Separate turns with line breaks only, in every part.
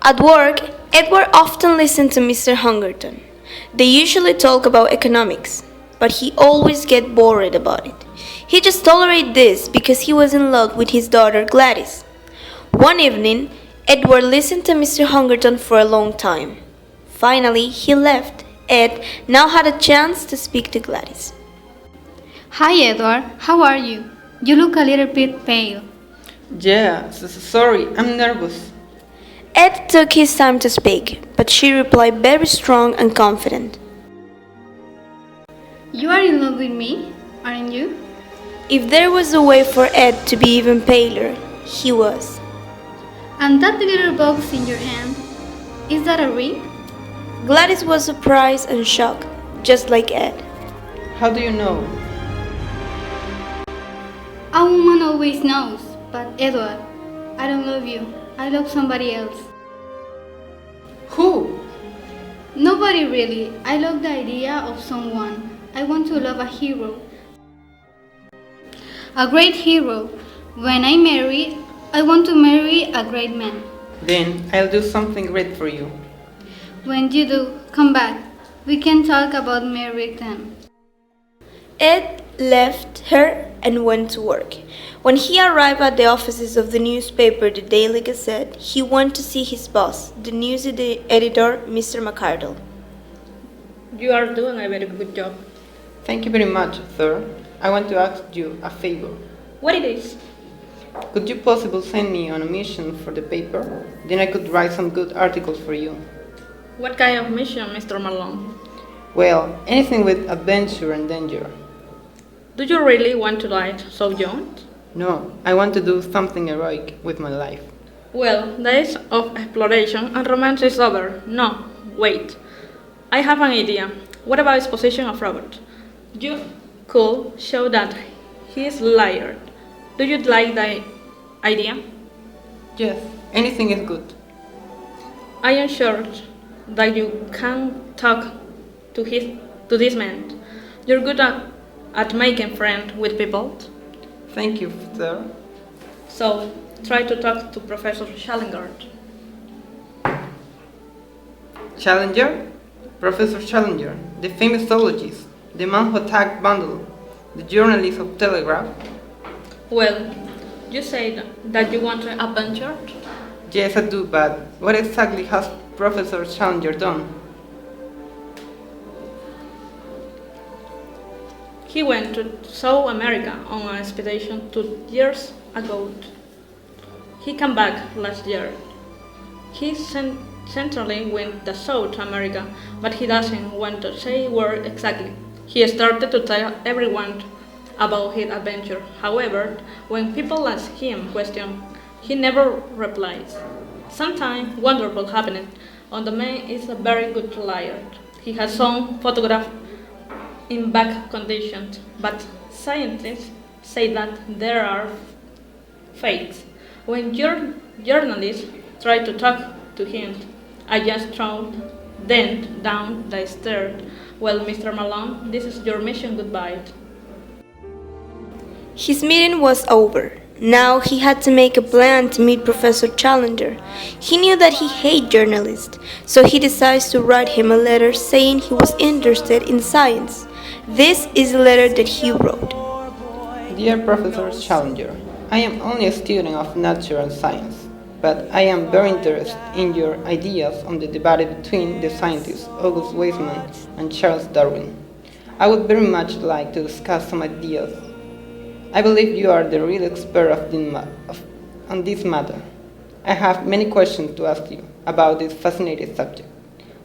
At work, Edward often listened to Mr. Hungerton. They usually talk about economics, but he always get bored about it. He just tolerated this because he was in love with his daughter Gladys. One evening, Edward listened to Mr. Hungerton for a long time. Finally, he left. Ed now had a chance to speak to Gladys.
Hi Edward, how are you? You look a little bit pale.
Yeah, sorry, I'm nervous.
Ed took his time to speak, but she replied very strong and confident.
You are in love with me, aren't you?
If there was a way for Ed to be even paler, he was.
And that little box in your hand, is that a ring?
Gladys was surprised and shocked, just like Ed.
How do you know?
A woman always knows, but Edward, I don't love you. I love somebody else.
Who?
Nobody really. I love the idea of someone. I want to love a hero. A great hero. When I marry, I want to marry a great man.
Then I'll do something great for you.
When you do, come back. We can talk about marrying them.
Ed left her and went to work. When he arrived at the offices of the newspaper The Daily Gazette, he went to see his boss, the news editor, Mr. McCardle.
You are doing a very good job.
Thank you very much, sir. I want to ask you a favor.
What it is?
Could you possibly send me on a mission for the paper? Then I could write some good articles for you.
What kind of mission, Mr. Malone?
Well, anything with adventure and danger.
Do you really want to die so young?
No, I want to do something heroic with my life.
Well, the days of exploration and romance is over. No, wait. I have an idea. What about exposition of Robert? You could show that he is liar. Do you like the idea?
Yes, anything is good.
I am sure that you can talk to this man. You're good at making friends with people.
Thank you, sir.
So try to talk to Professor Challenger.
Challenger? Professor Challenger, the famous zoologist, the man who attacked Bundle, the journalist of Telegraph.
Well, you said that you want an adventure?
Yes, I do, but what exactly has Professor Challenger done?
He went to South America on an expedition 2 years ago. He came back last year. He centrally went to South America, but he doesn't want to say where exactly. He started to tell everyone about his adventure. However, when people ask him questions, he never replies. Sometimes wonderful happening, and the man is a very good liar. He has some photographs in bad conditions, but scientists say that there are fakes. When journalists try to talk to him, I just throw them down the stairs. Well, Mr. Malone, this is your mission. Goodbye.
His meeting was over. Now he had to make a plan to meet Professor Challenger. He knew that he hated journalists, so he decides to write him a letter saying he was interested in science. This is the letter that he wrote.
Dear Professor Challenger, I am only a student of natural science, but I am very interested in your ideas on the debate between the scientists August Weismann and Charles Darwin. I would very much like to discuss some ideas. I believe you are the real expert on this matter. I have many questions to ask you about this fascinating subject.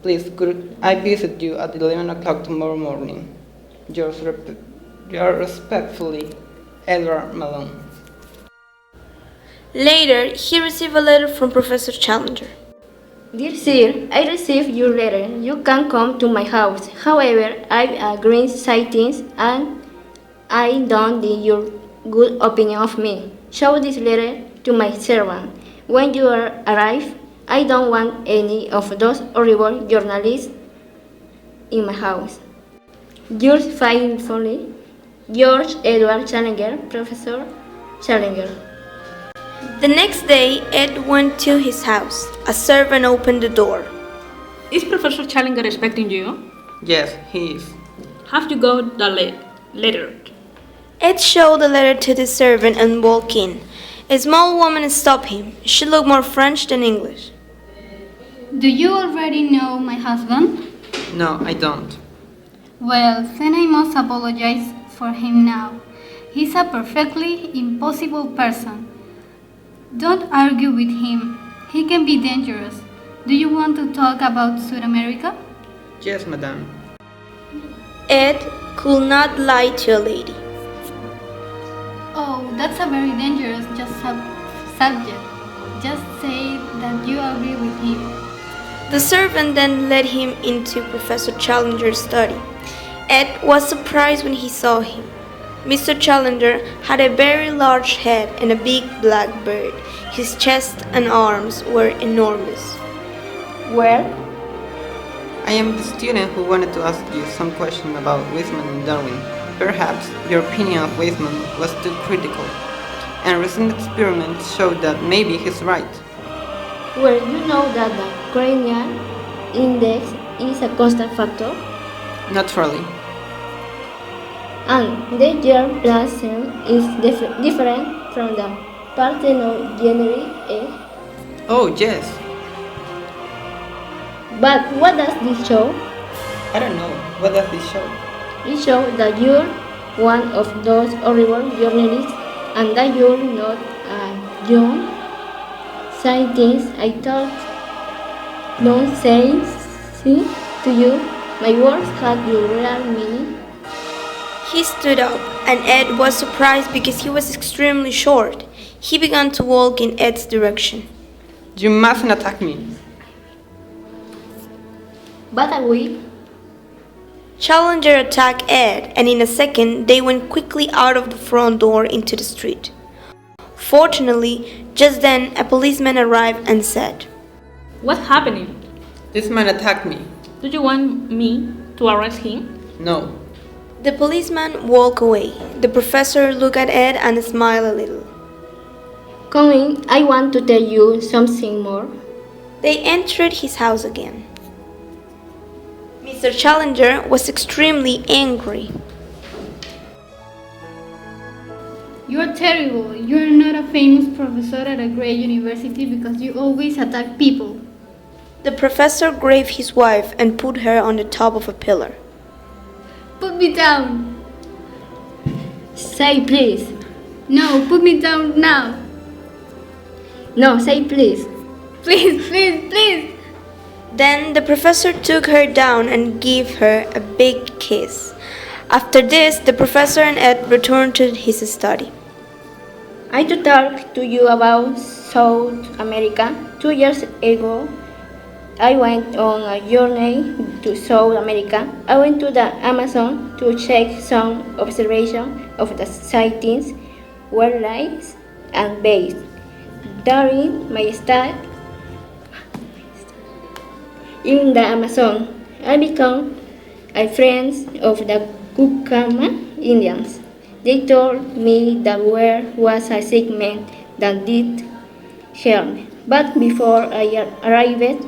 Please, could I visit you at 11 o'clock tomorrow morning? Yours respectfully, Edward Malone.
Later, he received a letter from Professor Challenger.
Dear sir, I received your letter. You can come to my house. However, I agree sightings and I don't need your good opinion of me. Show this letter to my servant. When you arrive, I don't want any of those horrible journalists in my house. Yours faithfully, George Edward Challenger, Professor Challenger.
The next day, Ed went to his house. A servant opened the door.
Is Professor Challenger expecting you?
Yes, he is.
Have you got the letter?
Ed showed the letter to the servant and walked in. A small woman stopped him. She looked more French than English.
Do you already know my husband?
No, I don't.
Well, then I must apologize for him now. He's a perfectly impossible person. Don't argue with him. He can be dangerous. Do you want to talk about South America?
Yes, madame.
Ed could not lie to a lady.
Oh, that's a very dangerous subject. Just say that you agree with him.
The servant then led him into Professor Challenger's study. Ed was surprised when he saw him. Mr. Challenger had a very large head and a big black beard. His chest and arms were enormous.
Well,
I am the student who wanted to ask you some question about Weizmann and Darwin. Perhaps your opinion of Weizmann was too critical, and recent experiments showed that maybe he's right.
well, you know that the cranial index is a constant factor,
Naturally.
and the germ plasm is different from the parthenogenetic egg.
Oh, yes.
But what does this show?
I don't know. What does this show?
It shows that you're one of those horrible journalists and that you're not a young scientist. I thought nonsense to you. My words had your real meaning.
He stood up, and Ed was surprised because he was extremely short. He began to walk in Ed's direction.
You mustn't attack me.
But I will.
Challenger attacked Ed, and in a second they went quickly out of the front door into the street. Fortunately, just then a policeman arrived and said,
What's happening?
This man attacked me.
Do you want me to arrest him?
No.
The policeman walked away. The professor looked at Ed and smiled a little.
Come in, I want to tell you something more.
They entered his house again. Mr. Challenger was extremely angry.
You're terrible. You're not a famous professor at a great university because you always attack people.
The professor grabbed his wife and put her on the top of a pillar.
Put me down.
Say please.
No, put me down now.
No, say please.
Please, please, please.
Then the professor took her down and gave her a big kiss. After this, the professor and Ed returned to his study.
I to talk to you about South America. 2 years ago, I went on a journey to South America. I went to the Amazon to check some observation of the sightings, wildlife, and birds. During my stay in the Amazon, I became a friend of the Kucama Indians. They told me that there was a sick man that did harm, but before I arrived,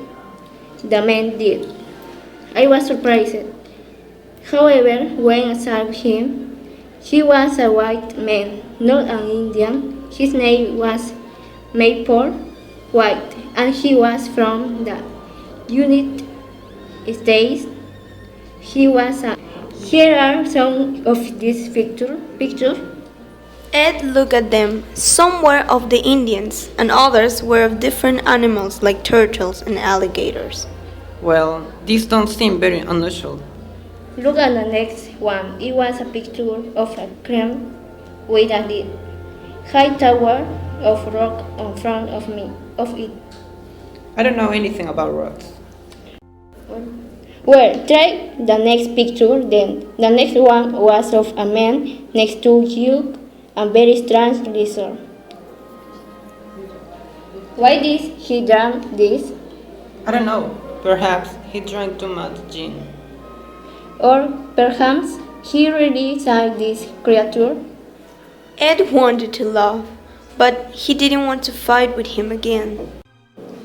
the man did. I was surprised. However, when I saw him, he was a white man, not an Indian. His name was Maple White, and he was from the United States. He was a. Here are some of these pictures.
Ed looked at them. Some were of the Indians, and others were of different animals like turtles and alligators.
Well, these don't seem very unusual.
Look at the next one. It was a picture of a crane with a high tower of rock in front of it.
I don't know anything about rocks.
Well, try the next picture then. The next one was of a man next to you, a very strange lizard. Why did he drink this?
I don't know. Perhaps he drank too much gin.
Or perhaps he really saw this creature?
Ed wanted to laugh. but he didn't want to fight with him again.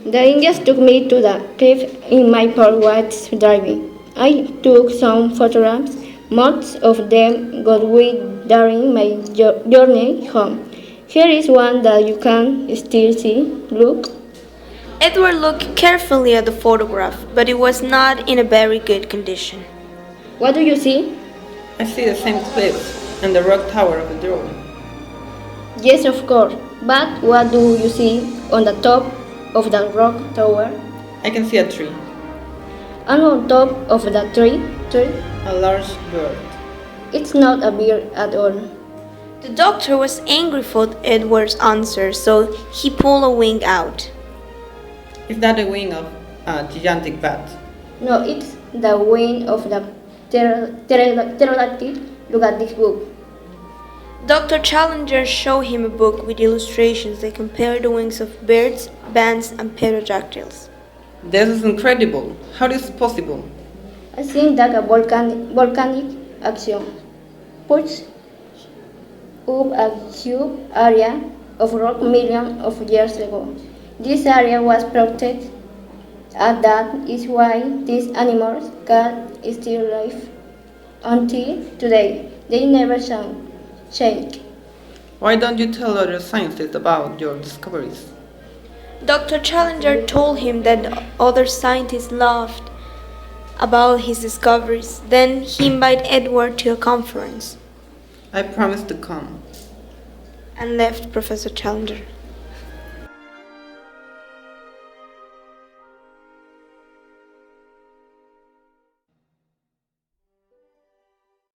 The Indians took me to the cliff in my Ford while driving. I took some photographs. Most of them got away during my journey home. Here is one that you can still see. Look.
Edward looked carefully at the photograph, but it was not in a very good condition.
What do you see?
I see the same cliffs and the rock tower of the drawing.
Yes, of course. But what do you see on the top of the rock tower?
I can see a tree,
And on top of the tree,
a large bird.
it's not a bird at all.
The doctor was angry for Edward's answer, so he pulled a wing out.
Is that the wing of a gigantic bat?
No, it's the wing of the pterodactyl. Look at this book.
Dr. Challenger showed him a book with illustrations that compared the wings of birds, bats, and pterodactyls.
This is incredible. How is this possible?
I think that a volcanic action puts up a huge area of rock millions of years ago. This area was protected, and that is why these animals can still live until today. They never change.
Why don't you tell other scientists about your discoveries?
Dr. Challenger told him that other scientists laughed about his discoveries. Then he invited Edward to a conference
I promise to come.
and left Professor Challenger.